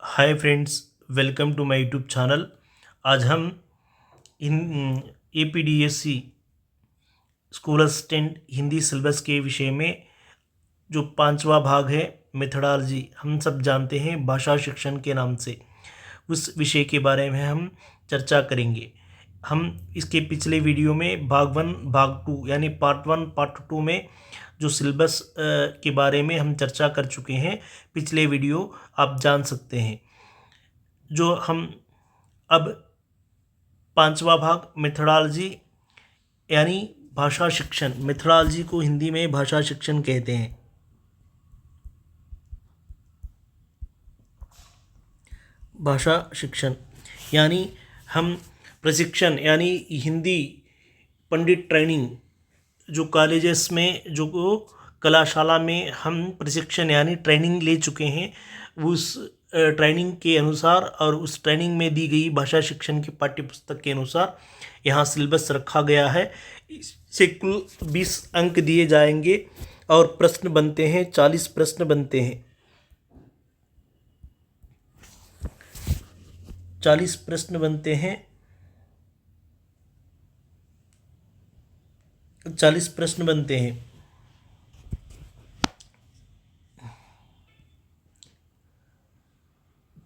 Hi friends, welcome to my YouTube channel. आज हम इन APDSC school assistant Hindi syllabus के विषय में जो पांचवा भाग है मेथडोलॉजी, हम सब जानते हैं भाषा शिक्षण के नाम से, उस विषय के बारे में हम चर्चा करेंगे। हम इसके पिछले वीडियो में भाग 1 भाग 2 यानी पार्ट 1 पार्ट 2 में जो सिलेबस के बारे में हम चर्चा कर चुके हैं। पिछले वीडियो आप जान सकते हैं। जो हम अब पांचवा भाग मेथडोलॉजी यानी भाषा शिक्षण, मेथडोलॉजी को हिंदी में भाषा शिक्षण कहते हैं। भाषा शिक्षण यानी हम प्रशिक्षण यानी हिंदी पंडित ट्रेनिंग, जो कॉलेजेस में जो कलाशाला में हम प्रशिक्षण यानी ट्रेनिंग ले चुके हैं, उस ट्रेनिंग के अनुसार और उस ट्रेनिंग में दी गई भाषा शिक्षण की पाठ्यपुस्तक के अनुसार यहाँ सिलेबस रखा गया है। इससे कुल 20 अंक दिए जाएंगे और प्रश्न बनते हैं, 40 प्रश्न बनते हैं। 40 प्रश्न बनते हैं। 40 प्रश्न बनते हैं।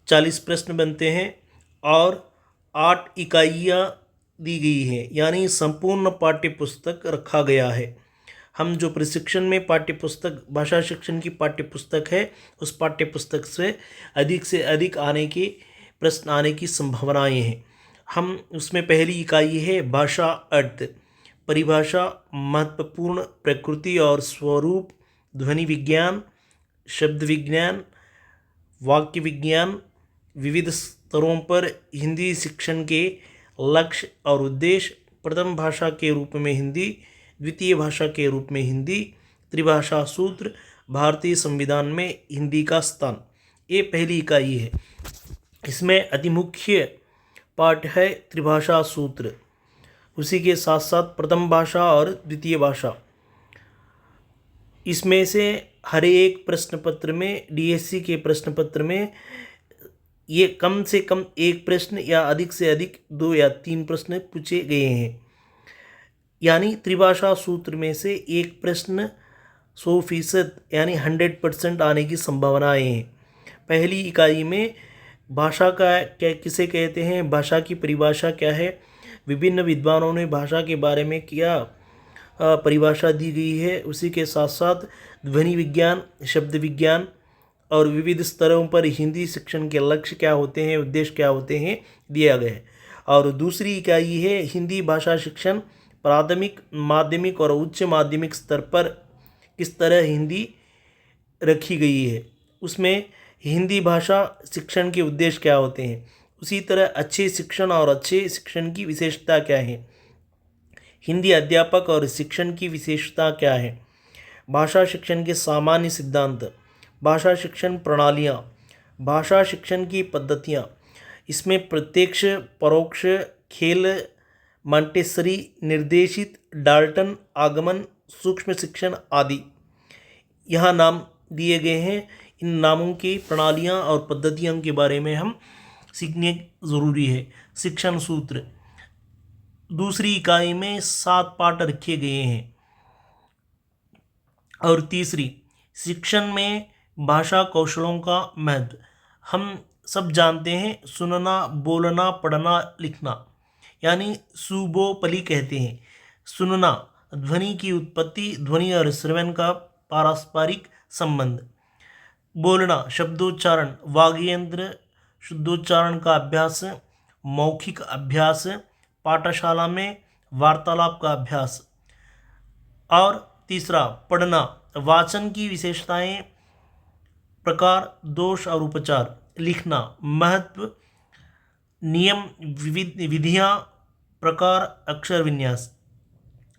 40 प्रश्न बनते हैं और 8 इकाइयाँ दी गई है, यानी संपूर्ण पाठ्यपुस्तक रखा गया है। हम जो प्रशिक्षण में पाठ्यपुस्तक भाषा शिक्षण की पाठ्यपुस्तक है, उस पाठ्यपुस्तक से अधिक आने के प्रश्न आने की संभावनाएं हैं। हम उसमें पहली इकाई है भाषा अर्थ, परिभाषा, महत्वपूर्ण, प्रकृति और स्वरूप, ध्वनि विज्ञान, शब्द विज्ञान, वाक्य विज्ञान, विविध स्तरों पर हिंदी शिक्षण के लक्ष्य और उद्देश्य, प्रथम भाषा के रूप में हिंदी, द्वितीय भाषा के रूप में हिंदी, त्रिभाषा सूत्र, भारतीय संविधान में हिंदी का स्थान। ये पहली इकाई है। इसमें अति मुख्य पाठ है त्रिभाषा सूत्र, उसी के साथ साथ प्रथम भाषा और द्वितीय भाषा। इसमें से हर एक प्रश्न पत्र में, DSC के प्रश्न पत्र में, ये कम से कम एक प्रश्न या अधिक से अधिक 2 या 3 प्रश्न पूछे गए हैं। यानी त्रिभाषा सूत्र में से एक प्रश्न 100% यानी 100% आने की संभावनाएं हैं। पहली इकाई में भाषा का क्या किसे कहते हैं, भाषा की परिभाषा क्या है, विभिन्न विद्वानों ने भाषा के बारे में क्या परिभाषा दी गई है, उसी के साथ साथ ध्वनि विज्ञान, शब्द विज्ञान और विविध स्तरों पर हिंदी शिक्षण के लक्ष्य क्या होते हैं, उद्देश्य क्या होते हैं, दिया गया है। और दूसरी इकाई है हिंदी भाषा शिक्षण, प्राथमिक, माध्यमिक और उच्च माध्यमिक स्तर पर किस तरह हिंदी रखी गई है, उसमें हिंदी भाषा शिक्षण के उद्देश्य क्या होते हैं, उसी तरह अच्छे शिक्षण और अच्छे शिक्षण की विशेषता क्या है, हिंदी अध्यापक और शिक्षण की विशेषता क्या है, भाषा शिक्षण के सामान्य सिद्धांत, भाषा शिक्षण प्रणालियाँ, भाषा शिक्षण की पद्धतियाँ, इसमें प्रत्यक्ष, परोक्ष, खेल, मॉन्टेसरी, निर्देशित, डाल्टन, आगमन, सूक्ष्म शिक्षण आदि यहाँ नाम दिए गए हैं। इन नामों की प्रणालियाँ और पद्धतियों के बारे में हम सीखने ज़रूरी है। शिक्षण सूत्र, दूसरी इकाई में 7 पाठ रखे गए हैं। और तीसरी, शिक्षण में भाषा कौशलों का महत्व। हम सब जानते हैं सुनना, बोलना, पढ़ना, लिखना, यानी सुबोपली कहते हैं। सुनना, ध्वनि की उत्पत्ति, ध्वनि और श्रवण का पारस्परिक संबंध। बोलना, शब्दोच्चारण, वाग्यंत्र, शुद्धोच्चारण का अभ्यास, मौखिक अभ्यास, पाठशाला में वार्तालाप का अभ्यास। और तीसरा, पढ़ना, वाचन की विशेषताएं, प्रकार, दोष और उपचार। लिखना, महत्व, नियम, विधियाँ, प्रकार, अक्षर विन्यास।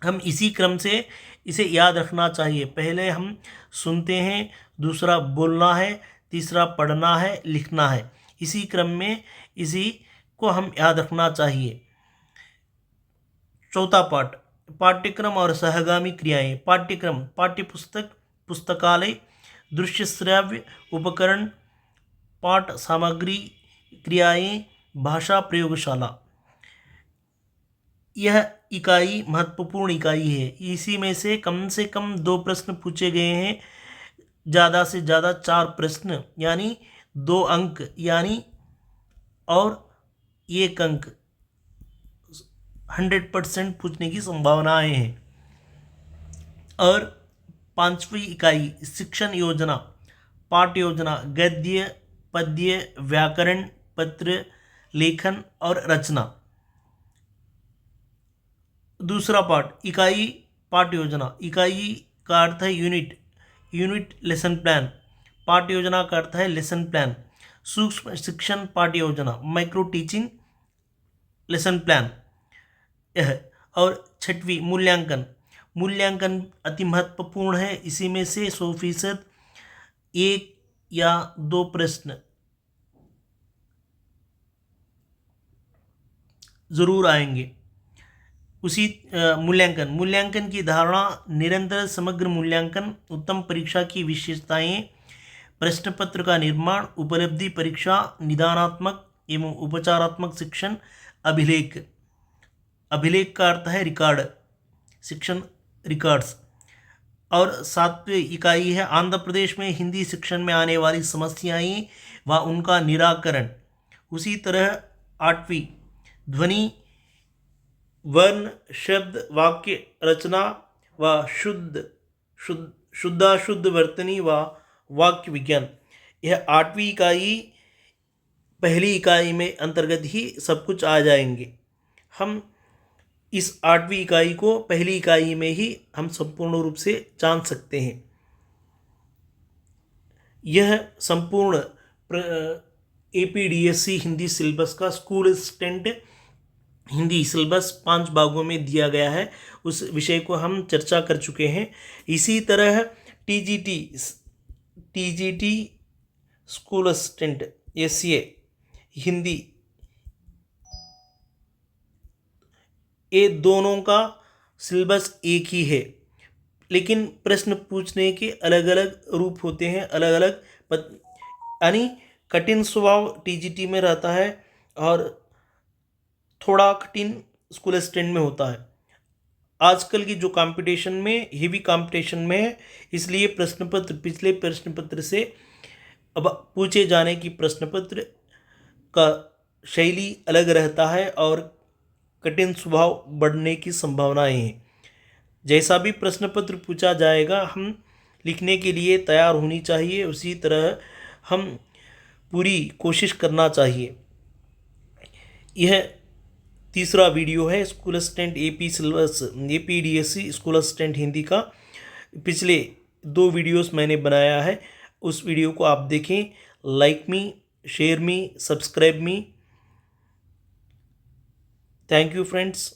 हम इसी क्रम से इसे याद रखना चाहिए। पहले हम सुनते हैं, दूसरा बोलना है, तीसरा पढ़ना है, लिखना है। इसी क्रम में इसी को हम याद रखना चाहिए। चौथा पाठ, पाठ्यक्रम और सहगामी क्रियाएं। पाठ्यक्रम, पाठ्यपुस्तक, पुस्तकालय, दृश्य श्राव्य उपकरण, पाठ सामग्री, क्रियाएं, भाषा, प्रयोगशाला। यह इकाई महत्वपूर्ण इकाई है। इसी में से कम 2 प्रश्न पूछे गए हैं, ज़्यादा से ज़्यादा 4 प्रश्न यानी 2 अंक यानी और 1 अंक 100% पूछने की संभावनाएं हैं। और 5वीं इकाई शिक्षण योजना, पाठ योजना, गद्य, पद्य, व्याकरण, पत्र, लेखन और रचना। दूसरा पाठ इकाई पाठ योजना, इकाई का अर्थ है यूनिट, यूनिट लेसन प्लान, पाठ योजना का अर्थ है लेसन प्लान। सूक्ष्म शिक्षण पाठ योजना, माइक्रो टीचिंग लेसन प्लान यह। और 6वीं मूल्यांकन, मूल्यांकन अति महत्वपूर्ण है। इसी में से 100% 1 या 2 प्रश्न जरूर आएंगे। उसी मूल्यांकन की धारणा, निरंतर समग्र मूल्यांकन, उत्तम परीक्षा की विशेषताएं, प्रश्न पत्र का निर्माण, उपलब्धि परीक्षा, निदानात्मक एवं उपचारात्मक शिक्षण, अभिलेख, अभिलेख का अर्थ है रिकॉर्ड, शिक्षण रिकॉर्ड्स। और 7वीं इकाई है आंध्र प्रदेश में हिंदी शिक्षण में आने वाली समस्याएं व उनका निराकरण। उसी तरह 8वीं ध्वनि, वर्ण, शब्द, वाक्य रचना व शुद्धाशुद्ध वर्तनी व वाक्य विज्ञान। यह 8वीं इकाई पहली इकाई में अंतर्गत ही सब कुछ आ जाएंगे। हम इस 8वीं इकाई को पहली इकाई में ही हम संपूर्ण रूप से जान सकते हैं। यह संपूर्ण APDSC हिंदी सिलेबस का स्कूल असिस्टेंट हिंदी सिलेबस 5 भागों में दिया गया है, उस विषय को हम चर्चा कर चुके हैं। इसी तरह TGT school assistant SCA Hindi, ये दोनों का सिलेबस एक ही है, लेकिन प्रश्न पूछने के अलग अलग रूप होते हैं, अलग अलग यानी कठिन स्वभाव TGT में रहता है और थोड़ा कठिन स्कूल असिस्टेंट में होता है। आजकल की जो कंपटीशन में हेवी कंपटीशन में है, इसलिए प्रश्न पत्र पिछले प्रश्न पत्र से अब पूछे जाने की प्रश्न पत्र का शैली अलग रहता है और कठिन स्वभाव बढ़ने की संभावनाएं हैं। जैसा भी प्रश्न पत्र पूछा जाएगा हम लिखने के लिए तैयार होनी चाहिए, उसी तरह हम पूरी कोशिश करना चाहिए। यह तीसरा वीडियो है school assistant APDSC school assistant Hindi का। पिछले 2 वीडियोस मैंने बनाया है, उस वीडियो को आप देखें। Like me, share me, subscribe me. Thank you friends.